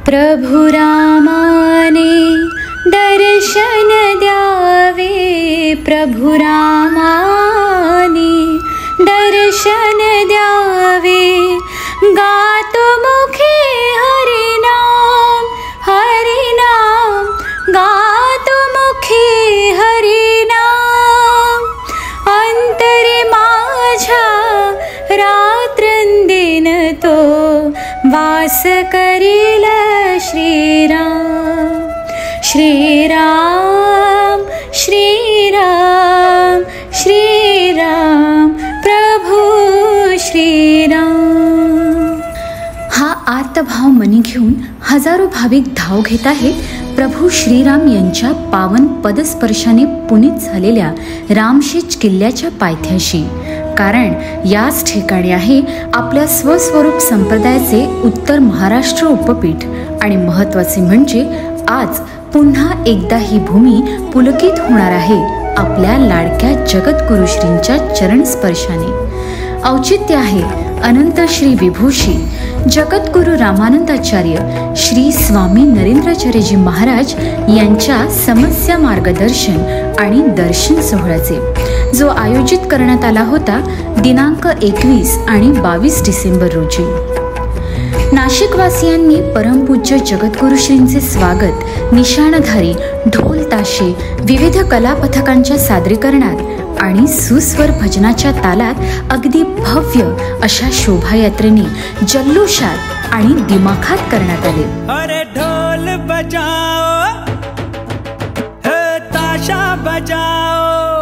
प्रभु रामाने दर्शन द्यावे, प्रभु रामाने दर्शन द्यावे, गातो मुखे हरिनाम हरिनाम, गातो मुखे हरिनाम, अंतरे माझ्या रात्रंदिन तो वास करील श्रीराम श्रीराम श्रीराम श्रीराम प्रभु श्रीराम। हा आर्तभाव मनी घेऊन हजारो भाविक धाव घेत आहेत प्रभू श्रीराम यांच्या पावन पदस्पर्शाने पुनीत झालेल्या रामशेज किल्ल्याच्या पायथ्याशी। कारण याच ठिकाणी आहे आपल्या स्वस्वरूप संप्रदायाचे उत्तर महाराष्ट्र उपपीठ। आणि महत्त्वाचे म्हणजे आज पुन्हा एकदा ही भूमी पुलकित होणार आहे आपल्या लाडक्या जगद्गुरुश्रींच्या चरणस्पर्शाने। औचित्य आहे अनंत श्री विभूषी जगद्गुरु रामानंदाचार्य श्री स्वामी नरेंद्राचार्यजी महाराज यांच्या समस्या मार्गदर्शन आणि दर्शन सोहळ्याचे, जो आयोजित करण्यात आला होता दिनांक 21 आणि 22 डिसेंबर रोजी। नाशिकवासियांनी परमपूज्य जगद्गुरुश्रींचे स्वागत निशाणधारी ढोल ताशे विविध कलापथकांच्या सादरीकरणात आणि सुस्वर भजनाच्या तालात अगदी भव्य अशा शोभायात्रेने जल्लोषात आणि दिमाखात करण्यात आले। अरे ढोल बजाओ, ताशा बजाओ,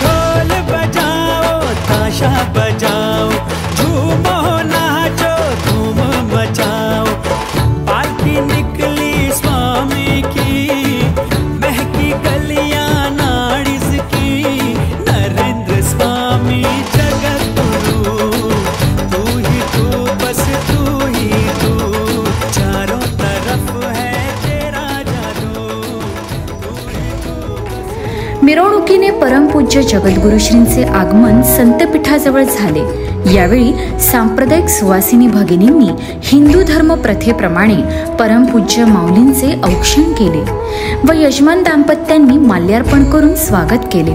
ढोल बजाओ, ताशा बजाओ, झूमो नाचो धूम मचाओ, पालकी निकली स्वामी की, महकी गलियां नाड़िस की, नरेंद्र स्वामी जगद्गुरु, तू ही तू बस तू ही तू, चारों तरफ है तेरा जादू, तू ही तू। मिरवणुकीने परमपूज्य जगद्गुरुश्रींचे आगमन संतपीठाजवळ झाले। यावेळी सांप्रदायिक सुवासिनी भगिनींनी हिंदू धर्म प्रथेप्रमाणे परमपूज्य माऊलींचे औक्षण केले व यजमान दाम्पत्यांनी माल्यार्पण करून स्वागत केले।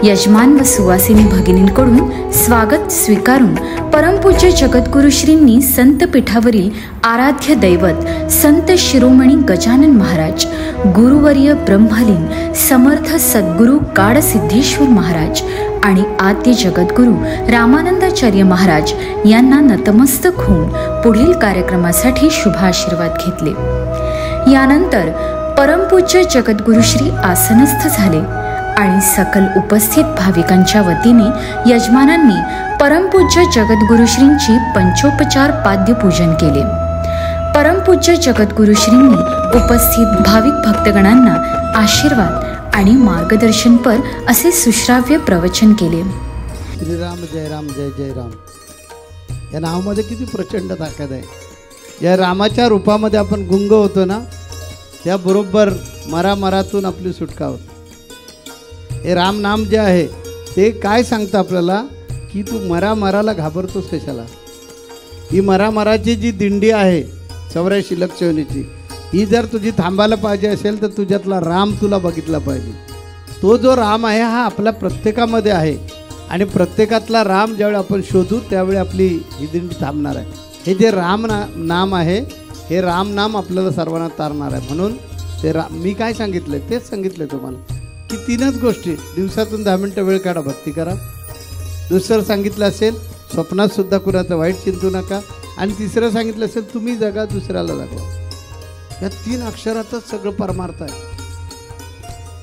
यजमान व सुवासिनी भगिनींकडून स्वागत स्वीकारून परमपूज्य जगद्गुरुश्रींनी संतपीठावरील आराध्य दैवत संत शिरोमणी गजानन महाराज, गुरुवर्य ब्रह्मलीन समर्थ सद्गुरु गाढसिद्धेश्वर महाराज आणि आद्य जगद्गुरु रामानंदाचार्य महाराज यांना नतमस्तक होऊन पुढील कार्यक्रमासाठी शुभाशीर्वाद घेतले। यानंतर परमपूज्य जगद्गुरुश्री आसनस्थ झाले आणि सकल उपस्थित भाविकांच्या वतीने यजमानांनी परमपूज्य जगद्गुरुश्रींची पंचोपचार पाद्यपूजन केले। परमपूज्य जगद्गुरुश्रींनी उपस्थित भाविक भक्तगणांना आशीर्वाद आणि मार्गदर्शनपर असे सुश्राव्य प्रवचन केले। श्रीराम जय राम जय जय राम या नावामध्ये किती प्रचंड ताकद आहे। या रामाच्या रूपामध्ये आपण गुंग होतो ना, त्याबरोबर मरामरातून आपली सुटका होते। हे राम नाम जे आहे ते काय सांगतं आपल्याला की तू मराला घाबरतोस कशाला। ही मराची जी दिंडी आहे 84 लक्ष योनीची, ही जर तुझी थांबायला पाहिजे असेल तर तुझ्यातला राम तुला बघितला पाहिजे। तो जो राम आहे हा आपल्या प्रत्येकामध्ये आहे आणि प्रत्येकातला राम ज्यावेळी आपण शोधू त्यावेळी आपली ही दिंडी थांबणार आहे। हे जे नाम आहे हे राम नाम आपल्याला सर्वांना तारणार आहे। म्हणून ते मी काय सांगितलं तेच सांगितलं तुम्हाला की 3च गोष्टी, दिवसातून 10 मिनिटं वेळ काढा, भक्ती करा। दुसरं सांगितलं असेल स्वप्नात सुद्धा कुणाचं वाईट चिंतू नका, आणि तिसरं सांगितलं असेल तुम्ही जगा दुसऱ्याला जगवा। या 3 अक्षरातच सगळं परमार्थ आहे।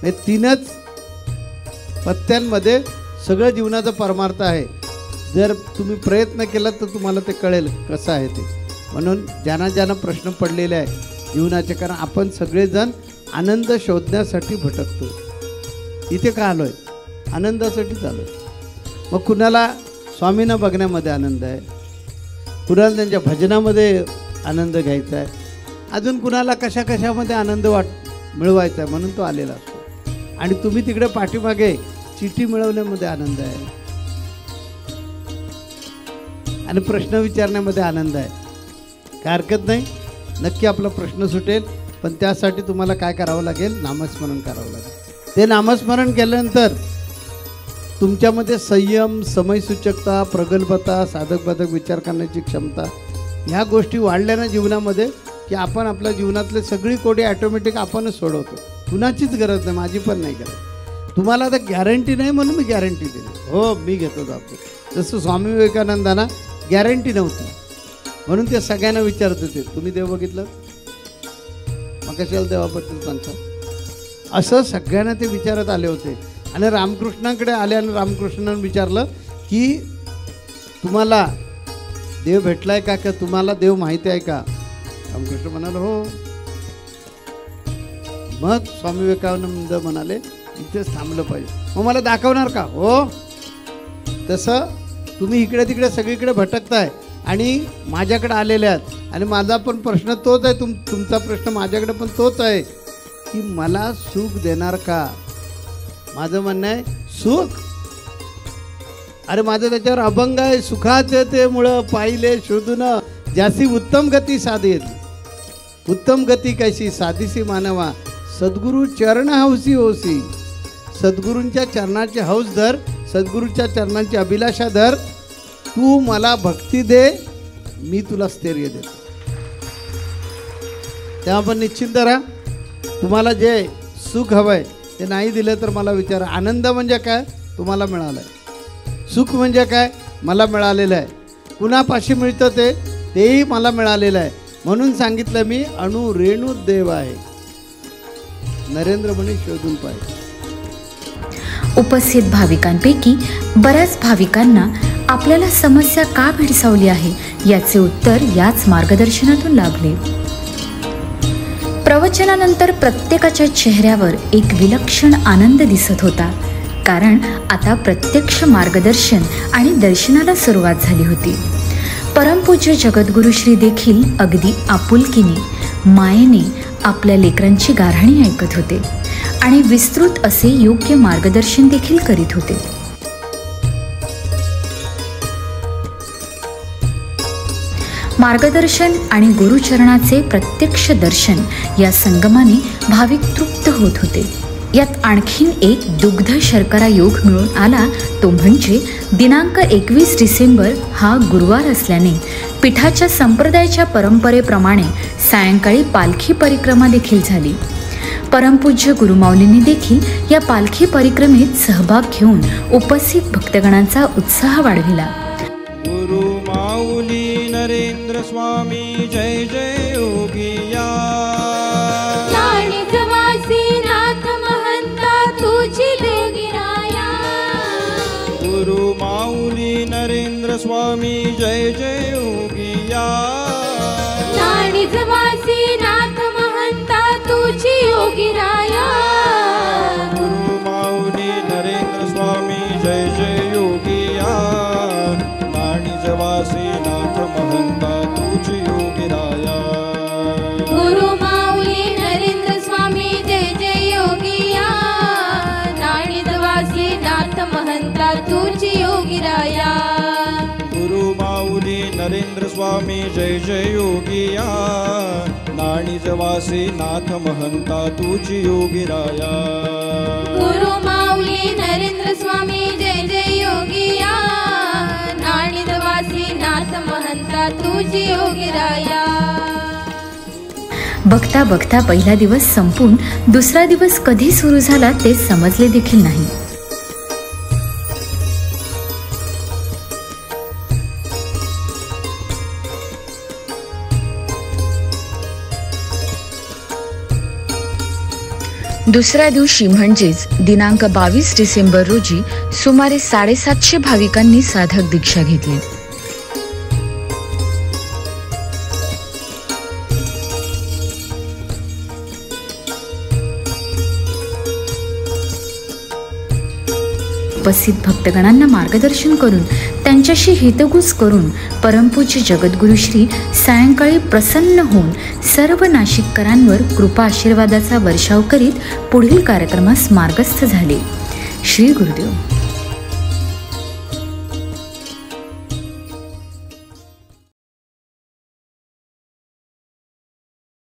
हे 3च पत्त्यांमध्ये सगळं जीवनाचा परमार्थ आहे। जर तुम्ही प्रयत्न केला तर तुम्हाला ते कळेल कसं आहे ते। म्हणून ज्यांना प्रश्न पडलेले आहे जीवनाचे, कारण आपण सगळेजण आनंद शोधण्यासाठी भटकतो। इथे का आलोय? आनंदासाठीच आलोय। मग कुणाला स्वामींना बघण्यामध्ये आनंद आहे, कुणाला त्यांच्या भजनामध्ये आनंद घ्यायचा आहे, अजून कुणाला कशामध्ये आनंद मिळवायचा आहे, म्हणून तो आलेला असतो। आणि तुम्ही तिकडे पाठीमागे चिठी मिळवण्यामध्ये आनंद आहे आणि प्रश्न विचारण्यामध्ये आनंद आहे। काय हरकत नाही, नक्की आपला प्रश्न सुटेल. पण त्यासाठी तुम्हाला काय करावं लागेल, नामस्मरण करावं लागेल. ते नामस्मरण केल्यानंतर तुमच्यामध्ये संयम, समयसूचकता, प्रगल्भता, साधक बाधक विचार करण्याची क्षमता, ह्या गोष्टी वाढल्या ना जीवनामध्ये, की आपण आपल्या जीवनातले सगळी कोडी ॲटोमॅटिक आपणच सोडवतो. कुणाचीच गरज नाही, माझी पण नाही गरज. तुम्हाला आता गॅरंटी नाही म्हणून मी गॅरंटी दिली. हो, मी घेतो दाखवतो. जसं स्वामी विवेकानंदांना गॅरंटी नव्हती म्हणून ते सगळ्यांना विचारत होते, तुम्ही देव बघितलं, मग कशाला देवाबद्दल सांगता. असं सगळ्यांना ते विचारत आले होते. आणि रामकृष्णाकडे आले आणि रामकृष्णानं विचारलं की तुम्हाला देव भेटलाय का, का तुम्हाला देव माहिती आहे का. रामकृष्ण म्हणाले हो. मग स्वामी विवेकानंद म्हणाले इथेच थांबलं पाहिजे. मग मला दाखवणार का. हो. तसं तुम्ही इकडे तिकडे सगळीकडे भटकताय आणि माझ्याकडे आलेले आहात आणि माझा पण प्रश्न तोच आहे, तुमचा प्रश्न माझ्याकडे पण तोच आहे की मला सुख देणार का. माझं म्हणणं आहे सुख, अरे माझं त्याच्यावर अभंग आहे. सुखाचे ते मुळं पाहिले शोधून, ज्यासी उत्तम गती साधेल. उत्तम गती कैसी साधीसी मानवा, सद्गुरु चरण हौसी होसी. सद्गुरूंच्या चरणाची हौस धर, सद्गुरूच्या चरणांची अभिलाषा धर. तू मला भक्ती दे, मी तुला स्थैर्य देतो. तेव्हा पण निश्चिंत राहा. तुम्हाला जे सुख हवंय ते नाही दिलं तर मला विचारा. आनंद म्हणजे काय, तुम्हाला मिळालं आहे. सुख म्हणजे काय, मला मिळालेलं आहे. कुणापाशी मिळतं तेही मला मिळालेलं आहे. म्हणून सांगितलं मी अणु रेणू देव आहे. नरेंद्र म्हणे शोधून पाहिजे. उपस्थित भाविकांपैकी बऱ्याच भाविकांना आपल्याला समस्या का भेडसावली आहे याचे उत्तर याच मार्गदर्शनातून लाभले. प्रवचनानंतर प्रत्येकाच्या चेहऱ्यावर एक विलक्षण आनंद दिसत होता, कारण आता प्रत्यक्ष मार्गदर्शन आणि दर्शनाला सुरुवात झाली होती. परमपूज्य जगद्गुरु श्री देखील अगदी आपुलकीने, मायेने आपल्या लेकरांची गाऱ्हाणी ऐकत होते आणि विस्तृत असे योग्य मार्गदर्शन देखील करीत होते. मार्गदर्शन आणि गुरुचरणाचे प्रत्यक्ष दर्शन या संगमाने भाविक तृप्त होत होते. यात आणखीन एक दुग्ध शर्करा योग मिळून आला, तो म्हणजे दिनांक 21 डिसेंबर हा गुरुवार असल्याने पीठाच्या संप्रदायाच्या परंपरेप्रमाणे सायंकाळी पालखी परिक्रमा देखील झाली. परमपूज्य गुरुमाऊलींनी देखील या पालखी परिक्रमेत सहभाग घेऊन उपस्थित भक्तगणांचा उत्साह वाढविला. गुरु माऊली नरेंद्र स्वामी जय जय योगिया. नाथ महंता तुझी योगिराया. गुरु माऊली नरेंद्र स्वामी जय जय योगिया. नाथ महंता तुझी योगिराया. गुरु माऊली नरेंद्र स्वामी जय जय योगिया. नाथ महंता तुझी योगिराया. गुरु माऊली नरेंद्र स्वामी जय जय योगिया. नाथ महंता तुझी योगिराया. गुरु माऊली नरेंद्र स्वामी जय जय योगिया. नाथ महंता तुझी योगिराया. गुरु माऊली नरेंद्र स्वामी जय जय योगिया. नाथ महंता तुझी योगिराया. बघता बघता पहिला दिवस संपून दुसरा दिवस कधी सुरू झाला ते समजले देखील नाही. दुसऱ्या दिवशी म्हणजेच दिनांक 22 डिसेंबर रोजी सुमारे 750 भाविकांनी साधक दीक्षा घेतली. उपस्थित भक्तगणांना मार्गदर्शन करून त्यांच्याशी हितगुज करून परमपूज्य जगद्गुरु श्री सायंकाळी प्रसन्न होऊन सर्व नाशिककरांवर कृपा आशीर्वादाचा वर्षाव करीत पुढील कार्यक्रमास मार्गस्थ झाले. श्री गुरुदेव.